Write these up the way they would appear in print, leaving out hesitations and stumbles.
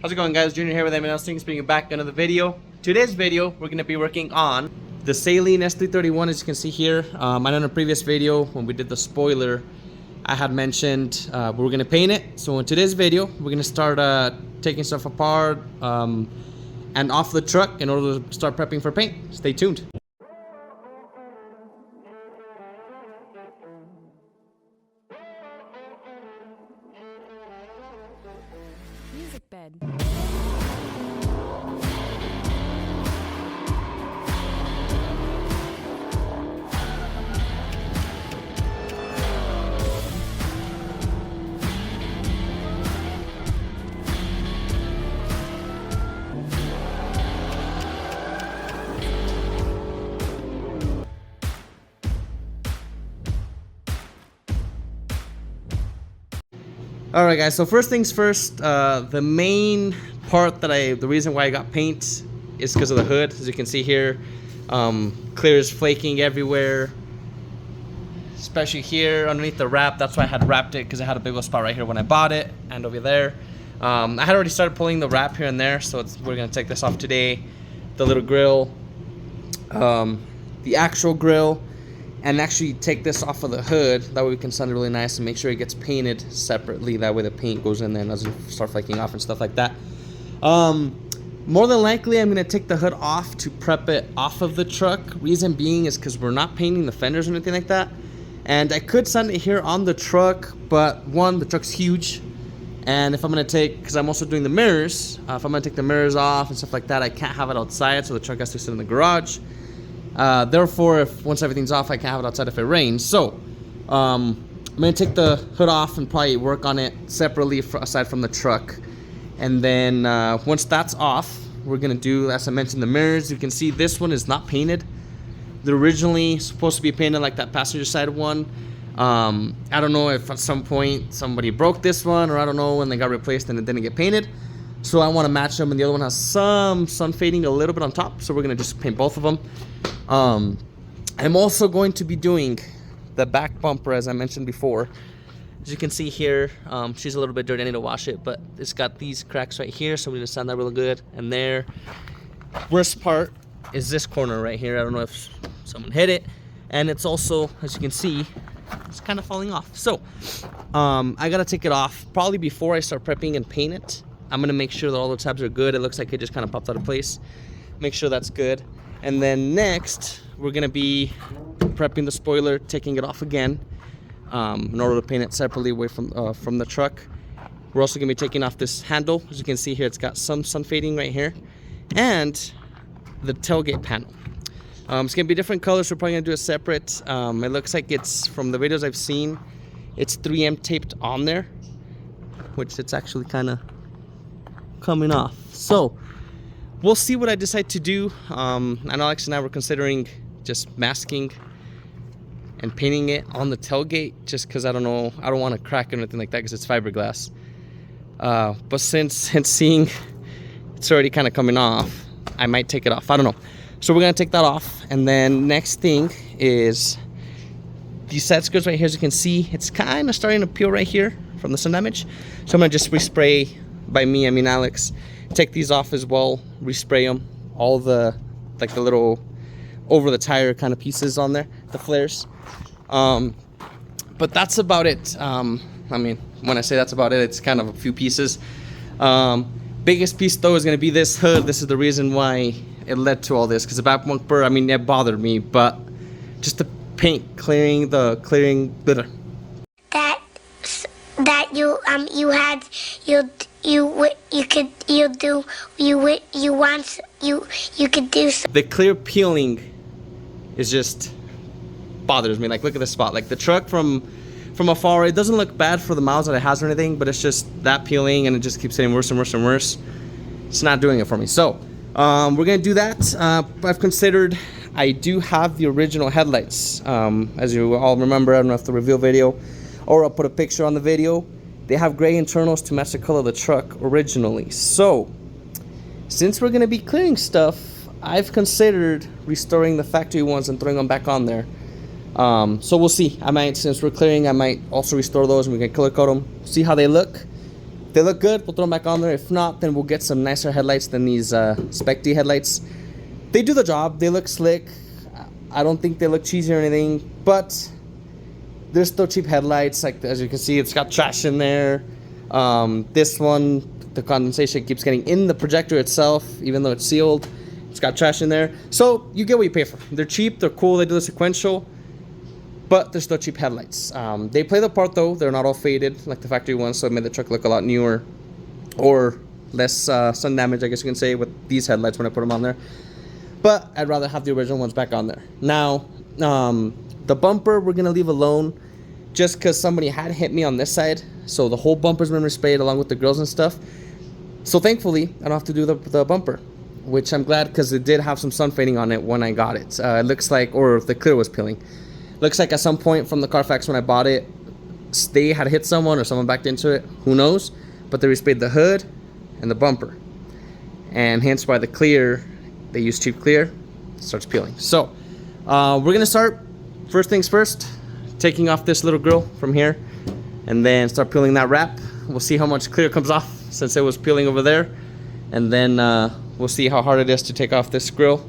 How's it going, guys? Junior here with M&S Things, bringing back another video. Today's video, we're going to be working on the Saleen S331, as you can see here. I know in a previous video, when we did the spoiler, I had mentioned we were going to paint it. So in today's video, we're going to start taking stuff apart and off the truck in order to start prepping for paint. Stay tuned. Music bed. Alright guys, so first things first, the main part the reason why I got paint is because of the hood. As you can see here, clear is flaking everywhere, especially here underneath the wrap. That's why I had wrapped it, because I had a big old spot right here when I bought it, and over there. I had already started pulling the wrap here and there, so we're going to take this off today. The little grill, the actual grill, and actually take this off of the hood. That way we can sand it really nice and make sure it gets painted separately. That way the paint goes in there and doesn't start flaking off and stuff like that. More than likely, I'm gonna take the hood off to prep it off of the truck. Reason being is because we're not painting the fenders or anything like that. And I could sand it here on the truck, but one, the truck's huge. And if I'm gonna because I'm also doing the mirrors, if I'm gonna take the mirrors off and stuff like that, I can't have it outside, so the truck has to sit in the garage. Therefore, once everything's off, I can't have it outside if it rains. So I'm gonna take the hood off and probably work on it separately aside from the truck. And then once that's off, we're gonna do, as I mentioned, the mirrors. You can see this one is not painted. They're originally supposed to be painted like that passenger side one. I don't know if at some point somebody broke this one, or I don't know when they got replaced and it didn't get painted. So I want to match them, and the other one has some sun fading a little bit on top, so we're gonna just paint both of them. I'm also going to be doing the back bumper, as I mentioned before. As you can see here, she's a little bit dirty. I need to wash it, but it's got these cracks right here, so we need to sand that really good. And there, worst part is this corner right here. I don't know if someone hit it, and it's also, as you can see, it's kind of falling off. So I gotta take it off probably before I start prepping and paint it. I'm gonna make sure that all the tabs are good. It looks like it just kind of popped out of place. Make sure that's good. And then next, we're gonna be prepping the spoiler, taking it off again, in order to paint it separately away from the truck. We're also gonna be taking off this handle. As you can see here, it's got some sun fading right here, and the tailgate panel. It's gonna be different colors. We're probably gonna do it separate. It looks like it's, from the videos I've seen, it's 3M taped on there, which it's actually kind of coming off. So we'll see what I decide to do. I know Alex and I were considering just masking and painting it on the tailgate, just because I don't know, I don't want to crack it or anything like that because it's fiberglass. But since seeing it's already kind of coming off, I might take it off. I don't know. So we're gonna take that off, and then next thing is these side skirts right here. As you can see, it's kind of starting to peel right here from the sun damage. So I'm gonna just respray, by me I mean Alex, take these off as well, respray them, all the like the little over the tire kind of pieces on there, the flares. But that's about it. I mean, when I say that's about it, it's kind of a few pieces. Biggest piece though is going to be this hood. This is the reason why it led to all this, because the back bumper, I mean, it bothered me, but just the paint clearing that you could do. The clear peeling is just bothers me. Like, look at this spot. Like the truck from afar, it doesn't look bad for the miles that it has or anything, but it's just that peeling, and it just keeps getting worse and worse and worse. It's not doing it for me. So we're gonna do that. I've considered, I do have the original headlights. As you all remember, I don't know if the reveal video, or I'll put a picture on the video. They have gray internals to match the color of the truck originally. So since we're gonna be clearing stuff, I've considered restoring the factory ones and throwing them back on there. So we'll see. I might, since we're clearing, I might also restore those and we can color code them, see how they look. they look good, we'll throw them back on there. If not, then we'll get some nicer headlights than these Spec D headlights. They do the job. They look slick. I don't think they look cheesy or anything, but they're still cheap headlights. Like, as you can see, it's got trash in there. This one, the condensation keeps getting in the projector itself, even though it's sealed. It's got trash in there. So you get what you pay for. They're cheap, they're cool, they do the sequential, but they're still cheap headlights. They play the part though. They're not all faded like the factory ones, so it made the truck look a lot newer, or less sun damage, I guess you can say, with these headlights when I put them on there. But I'd rather have the original ones back on there. Now, the bumper we're gonna leave alone, just because somebody had hit me on this side, so the whole bumper's been resprayed along with the grills and stuff. So thankfully, I don't have to do the bumper, which I'm glad, because it did have some sun fading on it when I got it. It looks like, or the clear was peeling. Looks like at some point from the Carfax when I bought it, they had hit someone or someone backed into it. Who knows? But they resprayed the hood and the bumper, and hence why the clear, they use cheap clear, starts peeling. So we're gonna start, first things first, taking off this little grill from here, and then start peeling that wrap. We'll see how much clear comes off since it was peeling over there, and then we'll see how hard it is to take off this grill,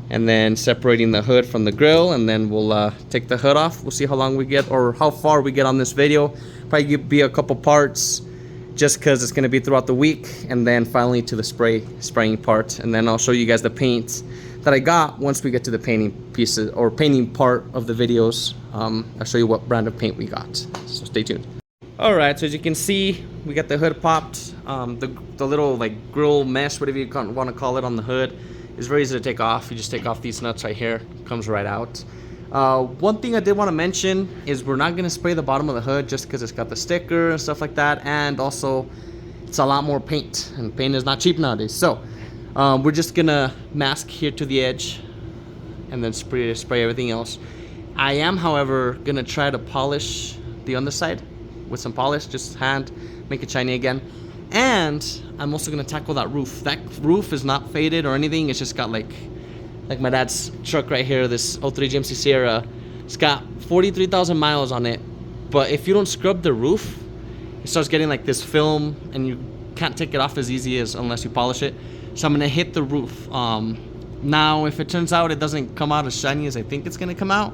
and then separating the hood from the grill, and then we'll take the hood off. We'll see how long we get, or how far we get on this video. Probably be a couple parts, just because it's going to be throughout the week, and then finally to the spraying part, and then I'll show you guys the paint that I got once we get to the painting pieces, or painting part of the videos. I'll show you what brand of paint we got, so stay tuned. Alright, so as you can see, we got the hood popped. The little like grill mesh, whatever you want to call it, on the hood is very easy to take off. You just take off these nuts right here, comes right out. One thing I did want to mention is we're not going to spray the bottom of the hood, just because it's got the sticker and stuff like that, and also it's a lot more paint, and paint is not cheap nowadays. So we're just going to mask here to the edge and then spray everything else. I am, however, going to try to polish the underside with some polish, just hand, make it shiny again. And I'm also going to tackle that roof. That roof is not faded or anything. It's just got like my dad's truck right here, this 03 GMC Sierra. It's got 43,000 miles on it, but if you don't scrub the roof, it starts getting like this film, and you can't take it off as easy as unless you polish it. So I'm gonna hit the roof. Now if it turns out it doesn't come out as shiny as I think it's gonna come out,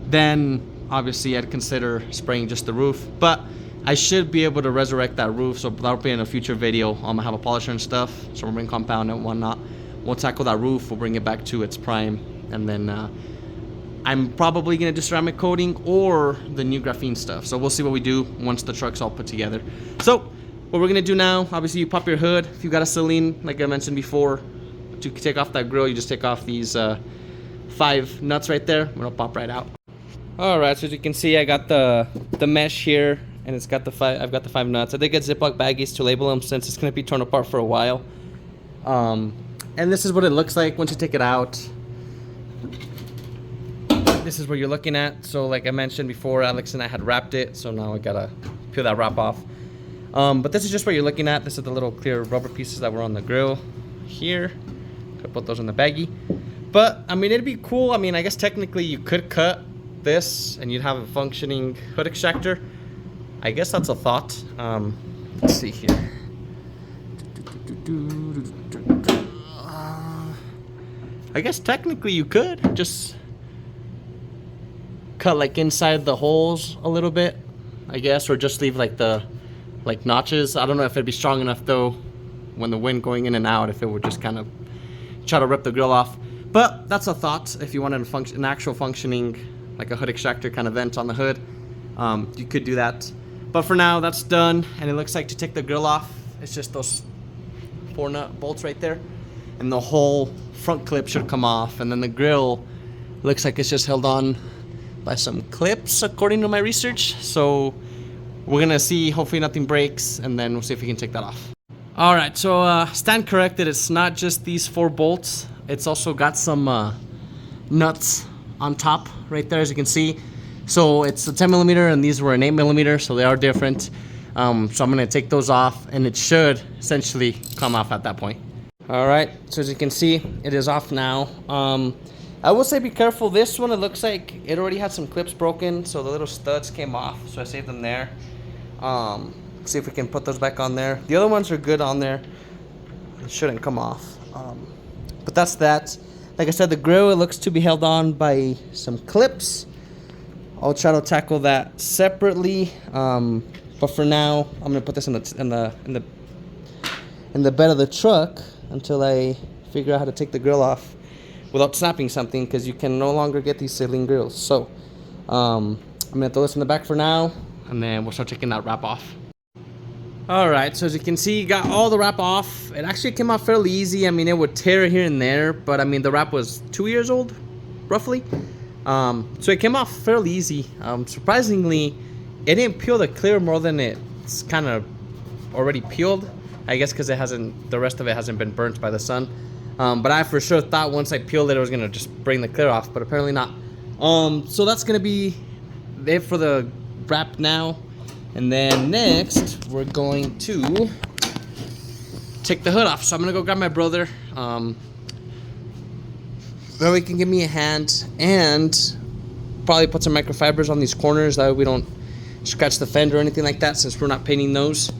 then obviously I'd consider spraying just the roof, but I should be able to resurrect that roof, so that'll be in a future video. I'm gonna have a polisher and stuff, so we'll bring compound and whatnot. We'll tackle that roof, we'll bring it back to its prime, and then I'm probably gonna do ceramic coating or the new graphene stuff. So we'll see what we do once the truck's all put together. So what we're gonna do now, obviously you pop your hood. If you got a Saleen, like I mentioned before, to take off that grill, you just take off these 5 nuts right there, and it'll pop right out. All right, so as you can see, I got the mesh here, and it's got the 5. I've got the 5 nuts. I did get Ziploc baggies to label them, since it's gonna be torn apart for a while. And this is what it looks like once you take it out. This is what you're looking at. So like I mentioned before, Alex and I had wrapped it, so now I gotta peel that wrap off. But this is just what you're looking at. This is the little clear rubber pieces that were on the grill here. Could put those in the baggie. But I mean, it'd be cool. I mean, I guess technically you could cut this and you'd have a functioning hood extractor. I guess that's a thought. Let's see here. I guess technically you could just cut like inside the holes a little bit, I guess, or just leave like the notches. I don't know if it'd be strong enough though, when the wind going in and out, if it would just kind of try to rip the grill off. But that's a thought. If you wanted an actual functioning, like a hood extractor kind of vent on the hood, you could do that. But for now, that's done, and it looks like to take the grill off, it's just those 4 nut bolts right there, and the whole front clip should come off, and then the grill looks like it's just held on by some clips according to my research. So we're gonna see, hopefully nothing breaks, and then we'll see if we can take that off. All right, so stand corrected, it's not just these 4 bolts, it's also got some nuts on top right there, as you can see. So it's a 10 millimeter, and these were an 8 millimeter, so they are different. So I'm gonna take those off, and it should essentially come off at that point. All right, so as you can see, it is off now. I will say be careful. This one, it looks like it already had some clips broken, so the little studs came off, so I saved them there. see if we can put those back on there. The other ones are good on there. It shouldn't come off. But that's that. Like I said, the grill, it looks to be held on by some clips. I'll try to tackle that separately. But for now, I'm gonna put this in the bed of the truck until I figure out how to take the grill off without snapping something, because you can no longer get these Saleen grills. So I'm gonna throw this in the back for now, and then we'll start taking that wrap off. All right, so as you can see, got all the wrap off. It actually came out fairly easy. I mean, it would tear here and there, but I mean, the wrap was 2 years old, roughly. So it came off fairly easy. Surprisingly, it didn't peel the clear more than it's kind of already peeled. I guess because the rest of it hasn't been burnt by the sun. But I for sure thought once I peeled it, it was gonna just bring the clear off, but apparently not. So that's gonna be it for the wrap now. And then next, we're going to take the hood off. So I'm gonna go grab my brother. That way he can give me a hand, and probably put some microfibers on these corners. That way we don't scratch the fender or anything like that, since we're not painting those.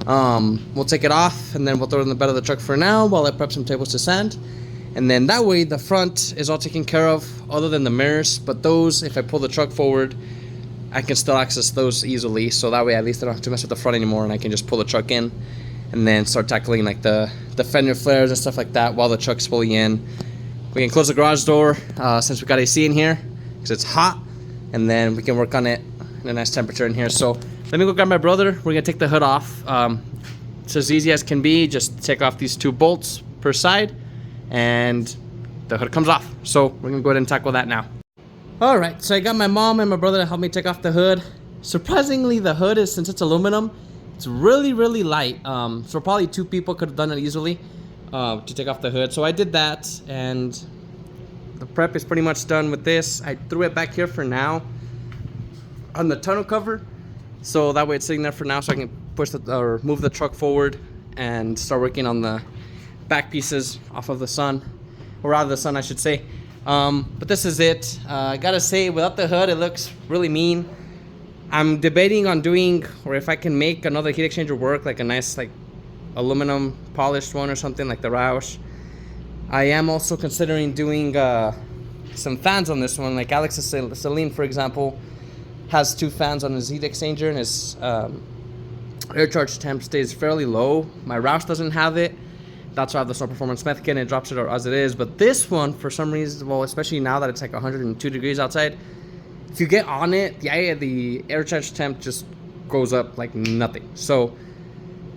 We'll take it off, and then we'll throw it in the bed of the truck for now while I prep some tables to sand. And then that way the front is all taken care of, other than the mirrors. But those, if I pull the truck forward, I can still access those easily. So that way at least I don't have to mess with the front anymore, and I can just pull the truck in and then start tackling like the fender flares and stuff like that while the truck's fully in. We can close the garage door since we got AC in here because it's hot, and then we can work on it in a nice temperature in here. So let me go grab my brother. We're gonna take the hood off. It's as easy as can be. Just take off these 2 bolts per side, and the hood comes off. So we're gonna go ahead and tackle that now. All right, so I got my mom and my brother to help me take off the hood. Surprisingly, the hood is, since it's aluminum, it's really, really light. So probably 2 people could have done it easily to take off the hood. So I did that, and the prep is pretty much done with this. I threw it back here for now on the tonneau cover, so that way it's sitting there for now, so I can push or move the truck forward and start working on the back pieces off of the sun, or out of the sun I should say. But this is it. I gotta say, without the hood it looks really mean. I'm debating on doing, or if I can make another heat exchanger work, like a nice like aluminum polished one or something like the Roush. I am also considering doing some fans on this one, like Alex's Saleen, for example, has 2 fans on his heat exchanger, and his air charge temp stays fairly low. My Roush doesn't have it. That's why I have the Snow Performance meth kit, and it drops it as it is. But this one, for some reason, well, especially now that it's like 102 degrees outside, if you get on it, the air charge temp just goes up like nothing. So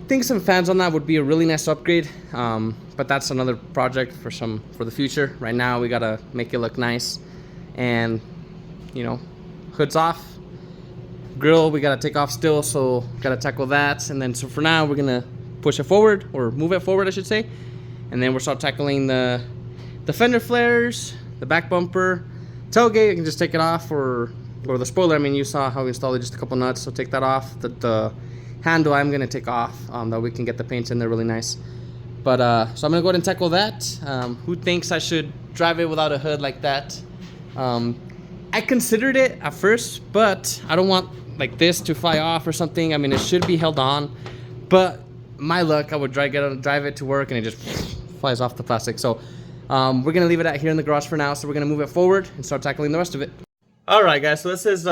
I think some fans on that would be a really nice upgrade. But that's another project for the future. Right now we gotta make it look nice, and you know, hood's off. Grill we gotta take off still, so gotta tackle that. And then so for now we're gonna push it forward, or move it forward I should say, and then we'll start tackling the fender flares, the back bumper, tailgate. You can just take it off, or the spoiler. I mean, you saw how we installed it, just a couple nuts, so take that off. The handle I'm gonna take off, that we can get the paint in there really nice. But so I'm gonna go ahead and tackle that. Who thinks I should drive it without a hood like that? I considered it at first, but I don't want like this to fly off or something. I mean, it should be held on, but my luck, I would drive it to work and it just flies off the plastic. So we're gonna leave it out here in the garage for now. So we're gonna move it forward and start tackling the rest of it. All right, guys. So this is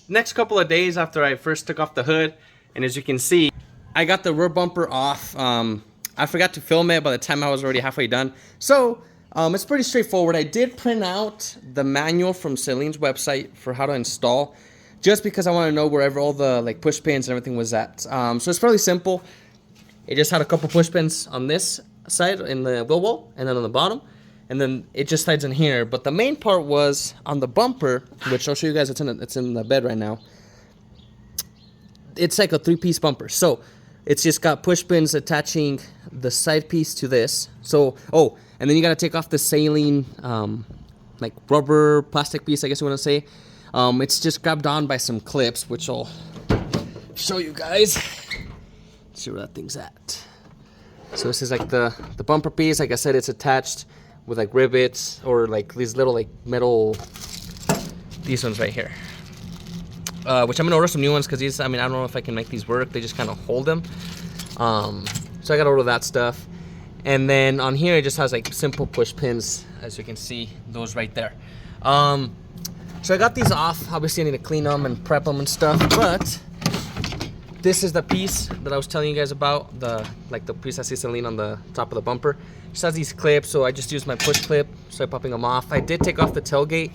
next couple of days after I first took off the hood, and as you can see, I got the rear bumper off. I forgot to film it by the time I was already halfway done. So it's pretty straightforward. I did print out the manual from Saleen's website for how to install, just because I want to know wherever all the like push pins and everything was at. So it's fairly simple. It just had a couple push pins on this side in the wheel well, and then on the bottom, and then it just slides in here. But the main part was on the bumper, which I'll show you guys. It's in the bed right now. It's like a 3-piece bumper. So it's just got push pins attaching the side piece to this. So, oh, and then you got to take off the Saleen, like rubber plastic piece, I guess you want to say. It's just grabbed on by some clips, which I'll show you guys. See where that thing's at. So this is like the bumper piece. Like I said, it's attached with like rivets, or like these little like metal, these ones right here. which I'm gonna order some new ones because these, I mean, I don't know if I can make these work. They just kind of hold them. So I gotta order that stuff. And then on here, it just has like simple push pins, as you can see, those right there. So I got these off. Obviously, I need to clean them and prep them and stuff. But this is the piece that I was telling you guys about, the piece I see Saleen on the top of the bumper. It just has these clips, so I just used my push clip, started popping them off. I did take off the tailgate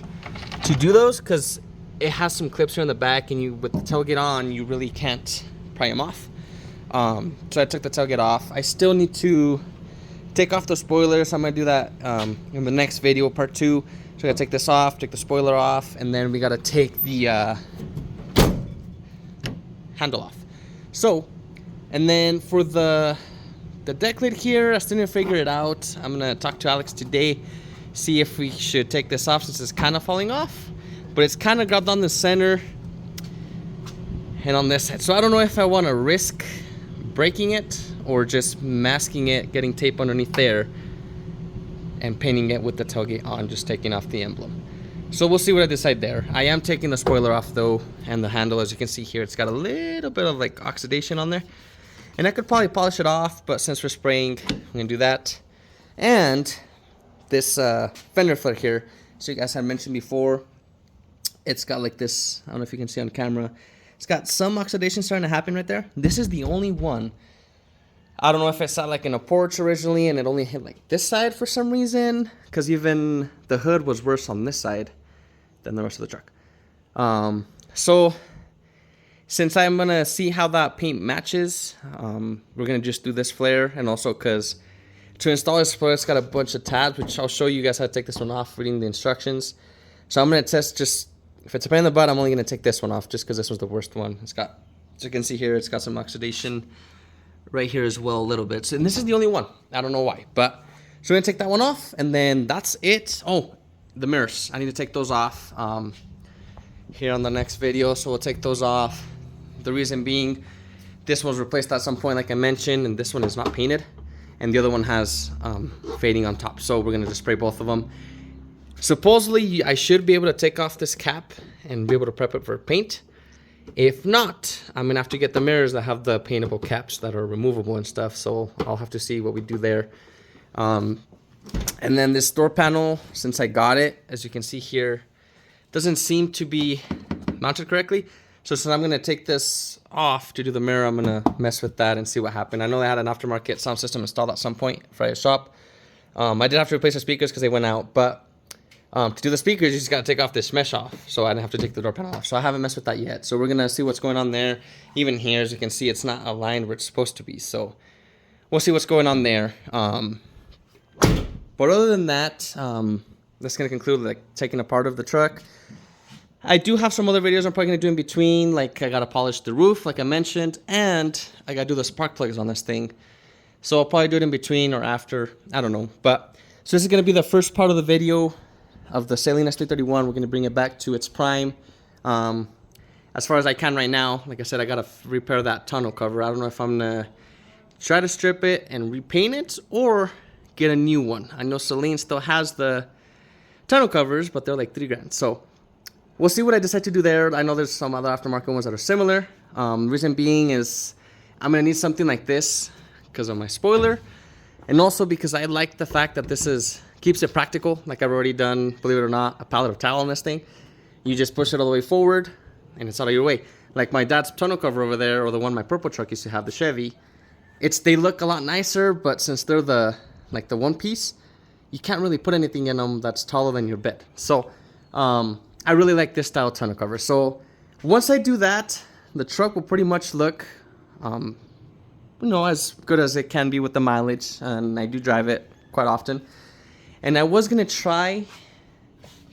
to do those because it has some clips here in the back, and you, with the tailgate on, you really can't pry them off. So I took the tailgate off. I still need to take off the spoilers. I'm gonna do that in the next video, part 2. So I gotta take this off, take the spoiler off, and then we gotta take the handle off. So, and then for the deck lid here, I still need to figure it out. I'm gonna talk to Alex today, see if we should take this off since it's kind of falling off. But it's kind of grabbed on the center and on this side. So I don't know if I want to risk breaking it or just masking it, getting tape underneath there, and painting it with the tailgate on, just taking off the emblem. So we'll see what I decide there. I am taking the spoiler off though, and the handle, as you can see here, it's got a little bit of like oxidation on there. And I could probably polish it off, but since we're spraying, I'm gonna do that. And this fender flare here, so you guys had mentioned before, it's got like this, I don't know if you can see on camera, it's got some oxidation starting to happen right there. This is the only one. I don't know if it sat like in a porch originally and it only hit like this side for some reason, because even the hood was worse on this side than the rest of the truck. So since I'm gonna see how that paint matches, we're gonna just do this flare. And also because to install this flare, it's got a bunch of tabs, which I'll show you guys how to take this one off reading the instructions. So I'm gonna test, just if it's a pain in the butt, I'm only gonna take this one off just because this was the worst one. It's got, as you can see here, it's got some oxidation right here as well a little bit. So, and this is the only one. I don't know why, but so we're gonna take that one off, and then that's it. Oh, the mirrors, I need to take those off here on the next video, so we'll take those off. The reason being, this was replaced at some point like I mentioned, and this one is not painted, and the other one has fading on top, so we're gonna just spray both of them. Supposedly I should be able to take off this cap and be able to prep it for paint. If not, I'm gonna have to get the mirrors that have the paintable caps that are removable and stuff, so I'll have to see what we do there. And then this door panel, since I got it, as you can see here, doesn't seem to be mounted correctly. So since I'm gonna take this off to do the mirror, I'm gonna mess with that and see what happened. I know they had an aftermarket sound system installed at some point for a shop. I did have to replace the speakers because they went out, but to do the speakers, you just gotta take off this mesh off, so I didn't have to take the door panel off. So I haven't messed with that yet. So we're gonna see what's going on there. Even here, as you can see, it's not aligned where it's supposed to be. So we'll see what's going on there. But other than that, that's gonna conclude like taking apart of the truck. I do have some other videos I'm probably gonna do in between. Like I gotta polish the roof, like I mentioned, and I gotta do the spark plugs on this thing. So I'll probably do it in between or after. I don't know. But so this is gonna be the first part of the video of the Saleen S331. We're going to bring it back to its prime as far as I can right now. Like I said, I got to repair that tonneau cover. I don't know if I'm going to try to strip it and repaint it or get a new one. I know Saleen still has the tonneau covers, but they're like $3 grand. So we'll see what I decide to do there. I know there's some other aftermarket ones that are similar. Reason being is I'm going to need something like this because of my spoiler, and also because I like the fact that this keeps it practical. Like I've already done, believe it or not, a pallet of towel on this thing. You just push it all the way forward and it's out of your way. Like my dad's tonneau cover over there, or the one my purple truck used to have, the Chevy, they look a lot nicer, but since they're the one piece, you can't really put anything in them that's taller than your bed. So I really like this style tonneau cover. So once I do that, the truck will pretty much look as good as it can be with the mileage, and I do drive it quite often. And I was gonna try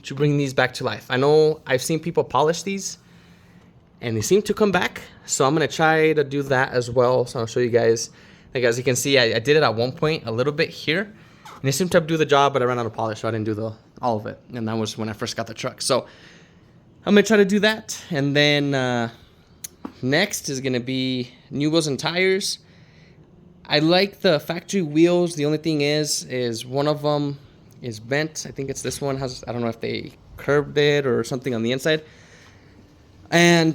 to bring these back to life. I know I've seen people polish these and they seem to come back, so I'm gonna try to do that as well. So I'll show you guys. Like as you can see, I did it at one point a little bit here, and it seemed to do the job, but I ran out of polish, so I didn't do all of it. And that was when I first got the truck. So I'm gonna try to do that, and then next is gonna be new wheels and tires. I like the factory wheels. The only thing is one of them is bent. I think it's this one. I don't know if they curbed it or something on the inside. and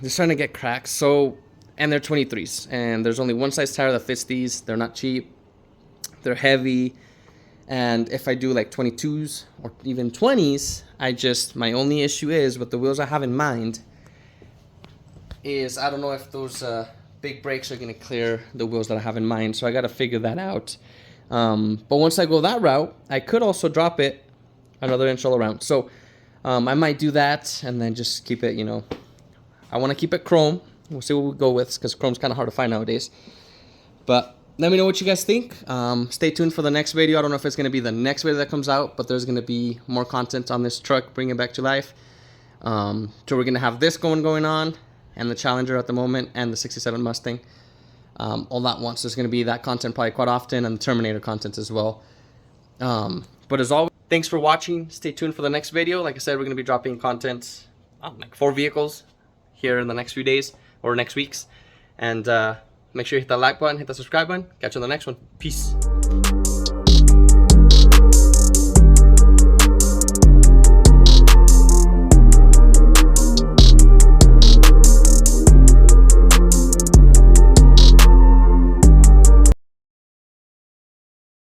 they're starting to get cracks. So, and they're 23s, and there's only one size tire that fits these. They're not cheap, they're heavy, and if I do like 22s or even 20s, my only issue is with the wheels I have in mind is I don't know if those big brakes are gonna clear the wheels that I have in mind, so I gotta figure that out. But once I go that route, I could also drop it another inch all around. So I might do that and then just keep it, I want to keep it chrome. We'll see what we go with, because chrome's kind of hard to find nowadays. But let me know what you guys think. Stay tuned for the next video. I don't know if it's going to be the next video that comes out, but there's going to be more content on this truck, bring it back to life. So we're going to have this going on, and the Challenger at the moment, and the 67 Mustang. All at once. There's going to be that content probably quite often, and the Terminator content as well. But as always, thanks for watching. Stay tuned for the next video. Like I said, we're going to be dropping content on like 4 vehicles here in the next few days or next weeks. And make sure you hit that like button, hit the subscribe button. Catch you on the next one. Peace.